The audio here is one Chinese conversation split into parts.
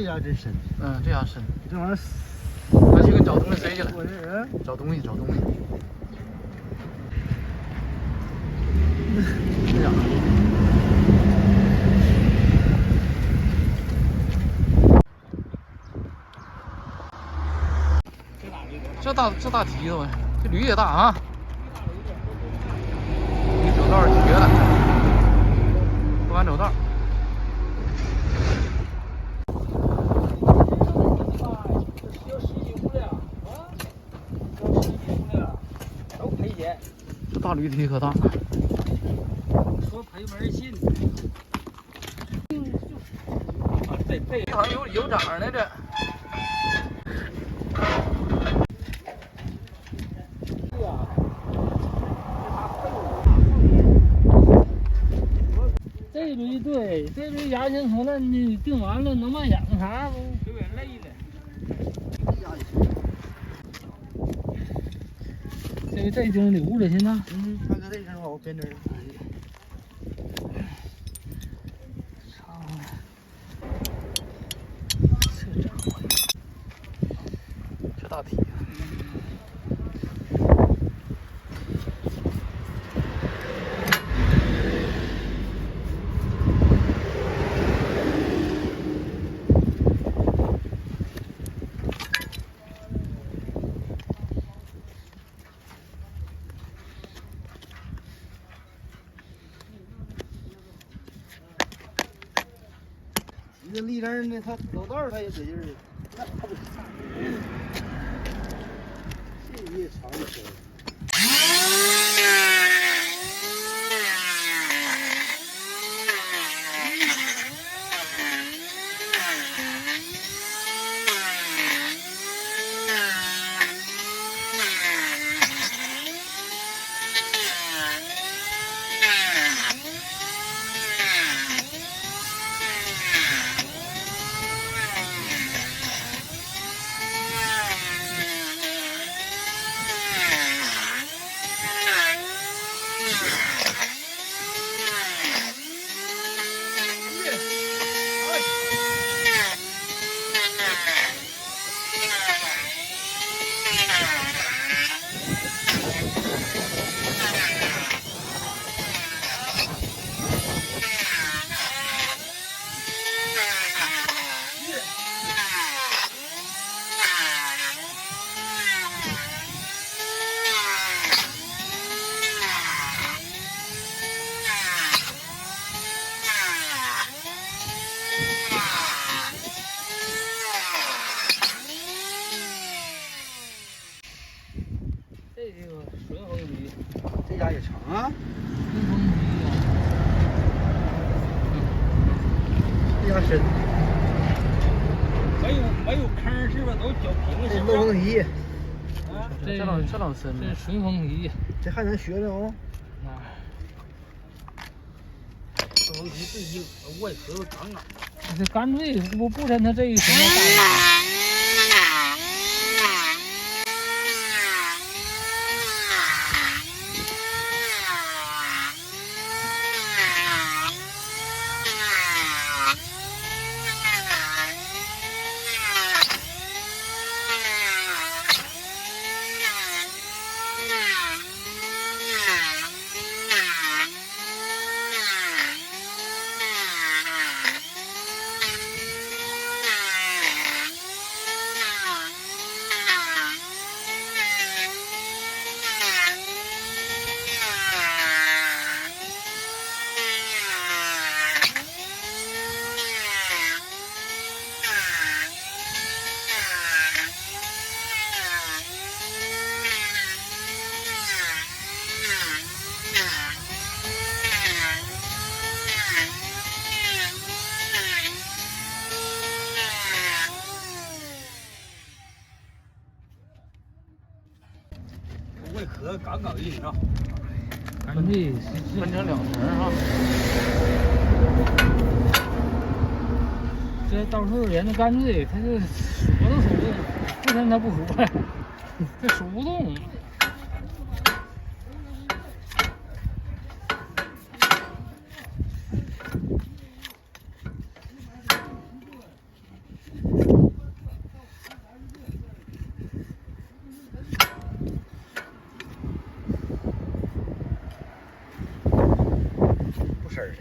这家真深。嗯，这家深。这玩意儿，他去给找东西塞去了。我这人找东西，找东西。这家。这大蹄子，这驴也大啊！你走道绝了，不敢走道。这大驴蹄可大。说赔门信。这好像有掌呢，这。这驴对，这驴牙签头了，你定完了能卖养啥不？有点累了。这经留着现在。他搁这身上我编针。这大蹄。一个立正呢，他走道他也使劲儿，那他不差。这也长一些。这家也长啊，这家深，没有坑是吧？都脚平这漏风蹄，这老深这顺风蹄，这还能学着哦。漏风蹄最硬，外壳杠杠。这干脆不抻它这一什么大。外壳杠杠硬啊，干脆分成2层哈。这到时候人家干脆他就数都数不动，不抻他不数，这数不动。事儿。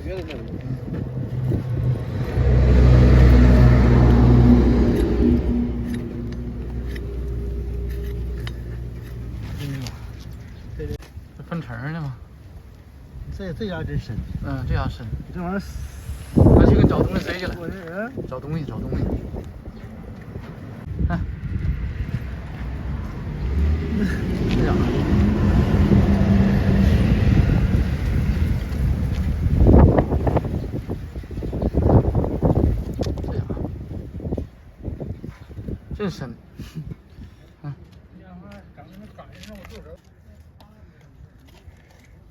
觉得那个。这分层的吗？这家真深。嗯，这家深。这玩意儿。他去给找东西塞去了。我这人。找东西，找东西。看。这家。真深，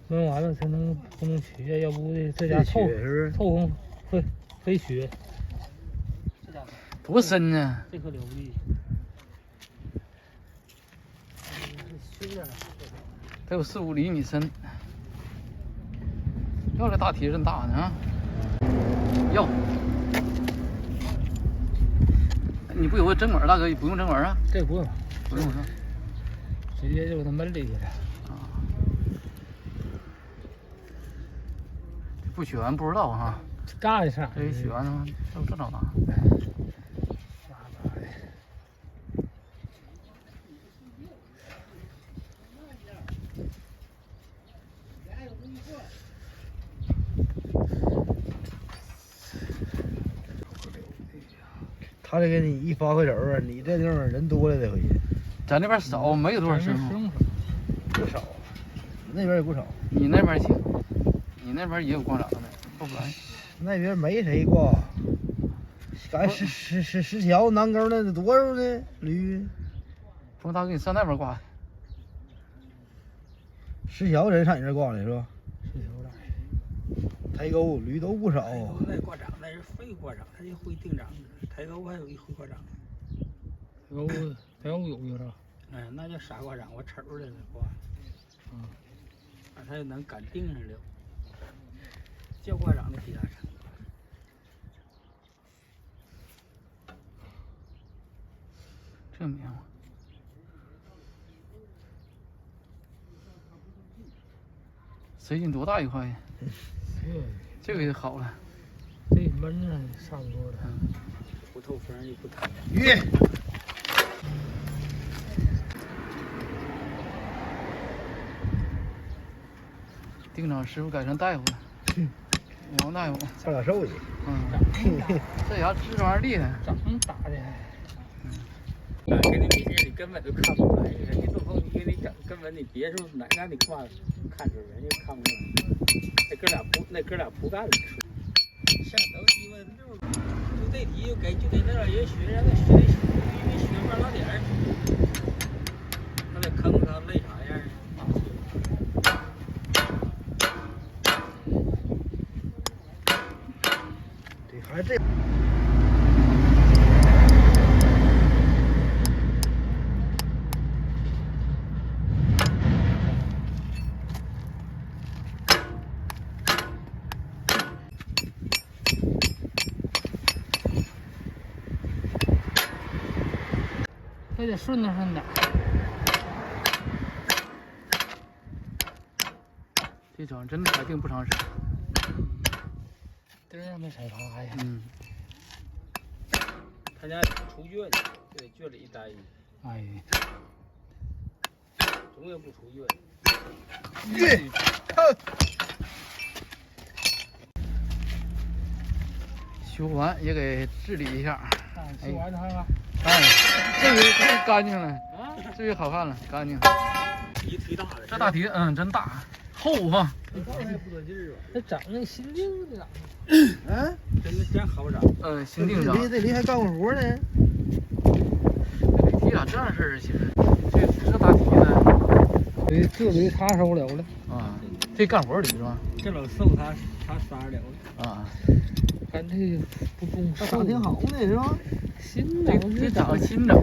弄完了才能不能取呀，要不这家凑合非血。多深呢？这可了不地。得有4、5厘米深。要这大蹄真大呢啊！要。你不有个针管，大哥？不用针管啊？这不用，不用是吧？直接就给它闷里去了。啊，不取完不知道哈。大一声。这一取完他妈都这么大。他这给你一发回手啊，你这地方人多了这回。咱这边少，没有多少生物，不少，那边也不少。你那边行，你那边也有挂掌的，不来。那边没谁挂，赶石桥南沟那得多少呢？驴。不，大哥，你上那边挂。石桥人上你这挂来是吧？石桥大。抬沟驴都不少。那挂掌那是废挂掌，他就会定掌。抬沟还有一会挂掌。抬沟有一个。哎，那叫啥挂掌？我瞅着了挂。他就能敢定上了。叫挂掌的其他人。这棉花。塞进多大一块呀？这个也好了。这闷上差不多了。不透风也不透。鱼。定掌师傅改成大夫了。王大夫。上点寿去。这家这玩意儿厉害。掌打的。给你米粒，你根本就看不出来。你东风，你给你整，根本你别说哪让你看出来，人家看不出来。那哥俩不干了。上头鸡巴就这题就得那点人学，让他学因为学半拉点儿，他得坑他累啥样对，还是这。还得顺着顺的。这掌真的还定不长时间。钉上没踩趴呀。他家出圈，就得圈里一待。哎。总也不出圈。修完也给治理一下。修完看看。哎，这回干净了，这回好看了，干净。蹄忒大了，这大蹄真大，厚哈。不得劲儿吧？这长那新定的长。真好长。新定掌。这驴还干过活呢。这蹄咋这样式儿行？这大蹄子。这驴他收了了。啊，这干活驴是吧？这老瘦他仨了。啊。干这不中，长得挺好呢是吧？新长这长得新长，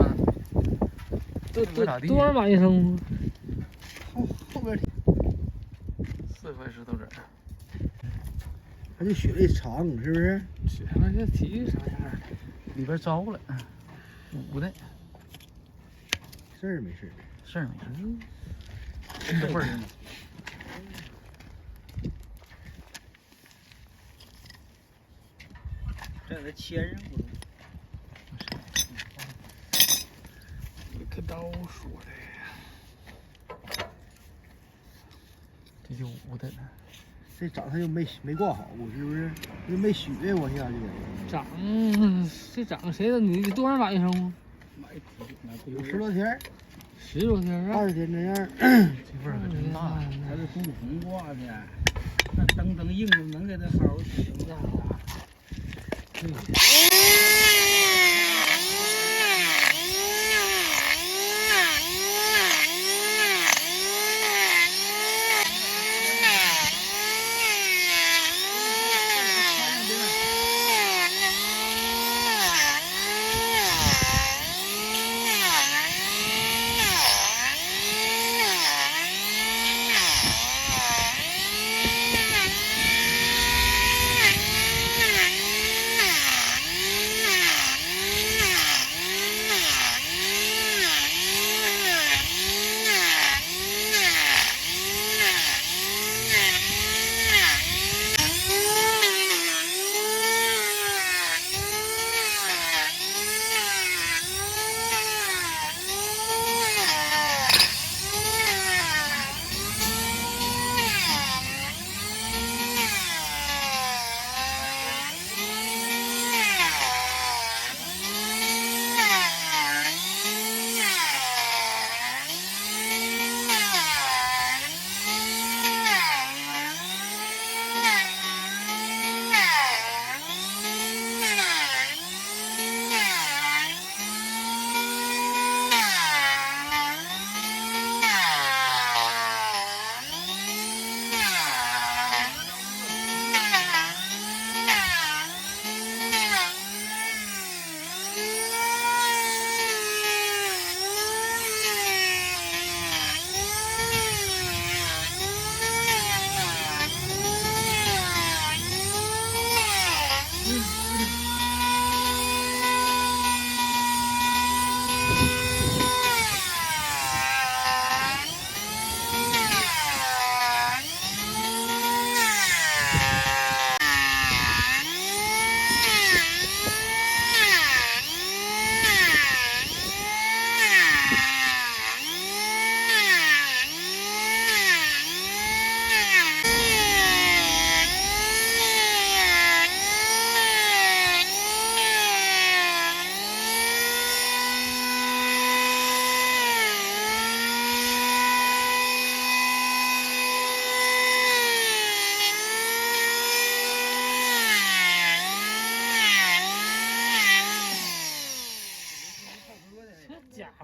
多咋地？多少码一升？后边4块石头子儿，它就血力长，是不是？血那这蹄啥样的？里边招了，捂的。事儿没事儿，事儿没事儿，这味儿。这是切上不？可刀说的，这就捂的了。这长它又没挂好，是不是？又没许往下去。这长谁的？你多少买一升？有10多天，10多天啊，20天这样。这味儿可真大呀！它是镀红挂的，那灯硬了能给它好好停下来。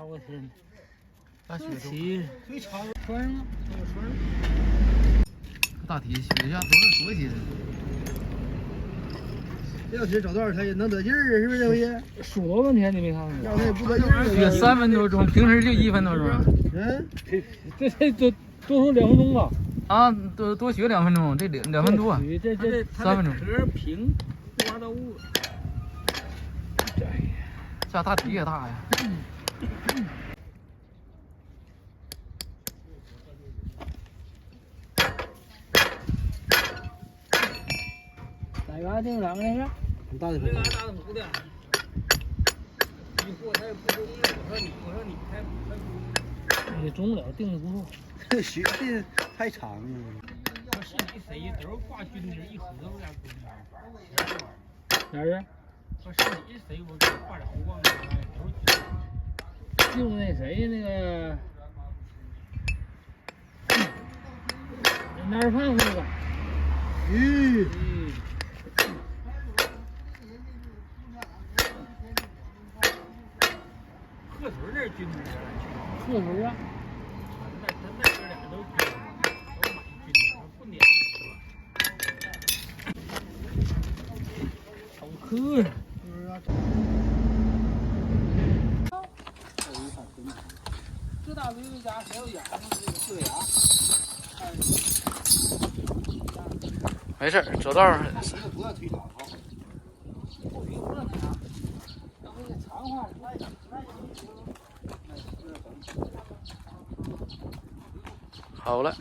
我天，大雪起最长穿上了，穿上。大体雪下多些。这要雪找道它也能得劲儿啊，是不是这回事？数多半天你没看过？要它也不得劲儿。雪3分多钟，平时就1分多钟。嗯，这多说2分钟吧？啊，多雪2分钟，这2分多。这3分钟。壳平，刮到物。下大体也大呀。哪嘎定2个那是？很大的那嘎达母的，一货它也不中了。我说你才也中不了，定的不错。这雪地太长了。我是你谁都是挂军的，一合不俩军的。哪儿啊？我是你谁我给挂着忘了，都是军的。就那谁那个哪儿胖那个？咦，鹤屯那军的，鹤屯啊？那哥俩都军的，都买军的，不撵。好磕呀！这大驴子家谁有眼睛？这个对呀。没事，走道儿。不要推长啊。不用那啥，那个长话，那好了。